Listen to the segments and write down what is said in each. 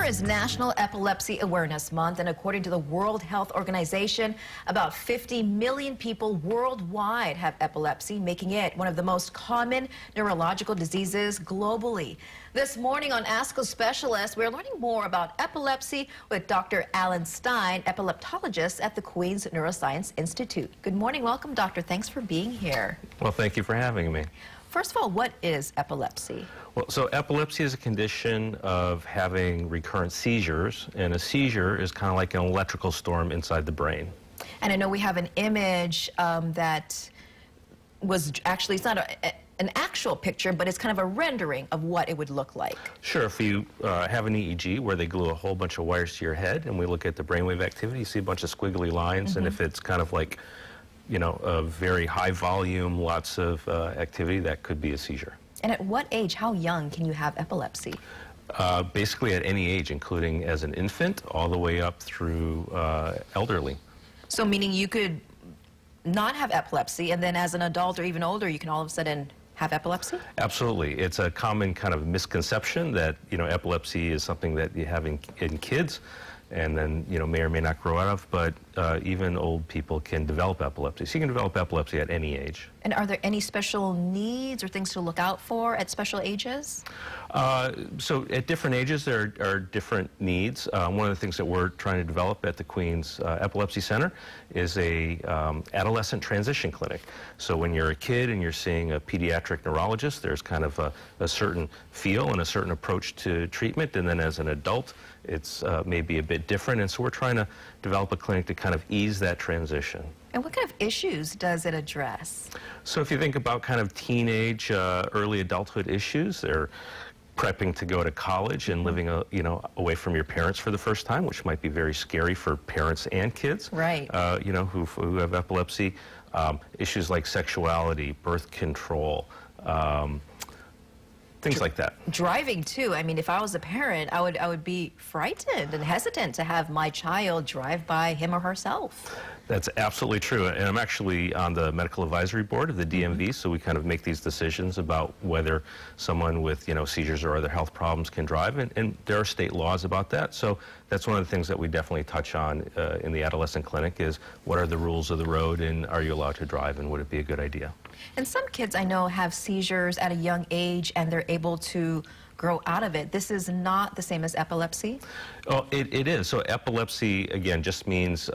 September is National Epilepsy Awareness Month, and according to the World Health Organization, about 50 million people worldwide have epilepsy, making it one of the most common neurological diseases globally. This morning on Ask a Specialist, we're learning more about epilepsy with Dr. Alan Stein, epileptologist at the Queen's Neuroscience Institute. Good morning. Welcome, doctor. Thanks for being here. Well, thank you for having me. First of all, what is epilepsy? Well, so epilepsy is a condition of having recurrent seizures, and a seizure is kind of like an electrical storm inside the brain. And I know we have an image that was actually, it's not an actual picture, but it's kind of a rendering of what it would look like. Sure, if you have an EEG where they glue a whole bunch of wires to your head, and we look at the brainwave activity, you see a bunch of squiggly lines, and if it's kind of like, you know, a very high volume, lots of activity, that could be a seizure. And at what age, how young can you have epilepsy? Basically at any age, including as an infant, all the way up through elderly. So meaning you could not have epilepsy, and then as an adult or even older, you can all of a sudden have epilepsy? Absolutely. It's a common kind of misconception that, you know, epilepsy is something that you have in kids and then, you know, may or may not grow out of, but even old people can develop epilepsy. So you can develop epilepsy at any age. And are there any special needs or things to look out for at special ages? So at different ages, there are different needs. One of the things that we're trying to develop at the Queen's Epilepsy Center is a adolescent transition clinic. So when you're a kid and you're seeing a pediatric neurologist, there's kind of a certain feel and a certain approach to treatment, and then as an adult, it's maybe a bit different. And so we're trying to develop a clinic to kind of ease that transition. And what kind of issues does it address? So if you think about kind of teenage, early adulthood issues, they're prepping to go to college and living, you know, away from your parents for the first time, which might be very scary for parents and kids. Right. You know, who have epilepsy. Issues like sexuality, birth control, things like that. Driving too. I mean, if I was a parent, I would be frightened and hesitant to have my child drive by him or herself. That's absolutely true. And I'm actually on the medical advisory board of the DMV, so we kind of make these decisions about whether someone with, you know, seizures or other health problems can drive, and there are state laws about that. So that's one of the things that we definitely touch on in the adolescent clinic is what are the rules of the road, and are you allowed to drive, and would it be a good idea? And some kids I know have seizures at a young age and they're able to grow out of it. This is not the same as epilepsy? Oh, it is. So epilepsy, again, just means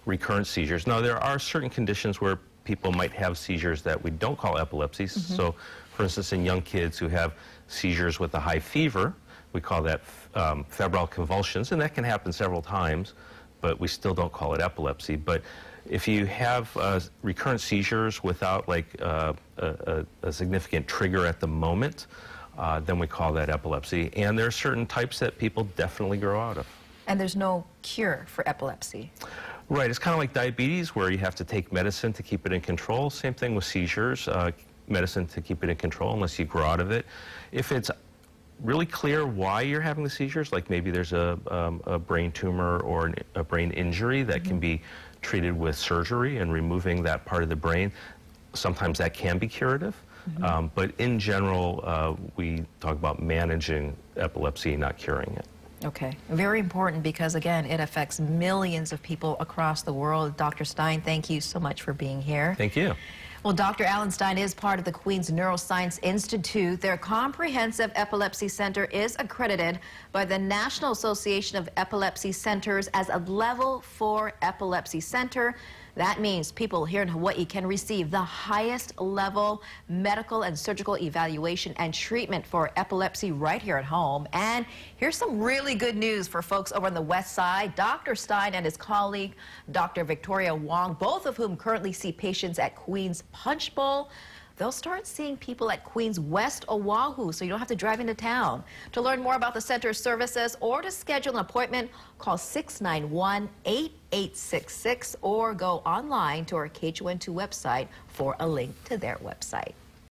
recurrent seizures. Now, there are certain conditions where people might have seizures that we don't call epilepsies. So, for instance, in young kids who have seizures with a high fever, we call that febrile convulsions, and that can happen several times, but we still don't call it epilepsy. But if you have recurrent seizures without like a significant trigger at the moment, then we call that epilepsy. And there are certain types that people definitely grow out of. And there's no cure for epilepsy? Right. It's kind of like diabetes, where you have to take medicine to keep it in control. Same thing with seizures, medicine to keep it in control unless you grow out of it. If it's really clear why you're having the seizures, like maybe there's a brain tumor or a brain injury that can be treated with surgery and removing that part of the brain, sometimes that can be curative. But in general, we talk about managing epilepsy, not curing it. Okay. Very important because, again, it affects millions of people across the world. Dr. Stein, thank you so much for being here. Thank you. Well, Dr. Alan Stein is part of the Queen's Neuroscience Institute. Their comprehensive epilepsy center is accredited by the National Association of Epilepsy Centers as a Level 4 epilepsy center. That means people here in Hawaii can receive the highest level medical and surgical evaluation and treatment for epilepsy right here at home. And here's some really good news for folks over on the west side. Dr. Stein and his colleague, Dr. Victoria Wong, both of whom currently see patients at Queen's Punch Bowl, they'll start seeing people at Queen's West Oahu, so you don't have to drive into town. To learn more about the center's services or to schedule an appointment, call 691-8866 or go online to our KHON2 website for a link to their website.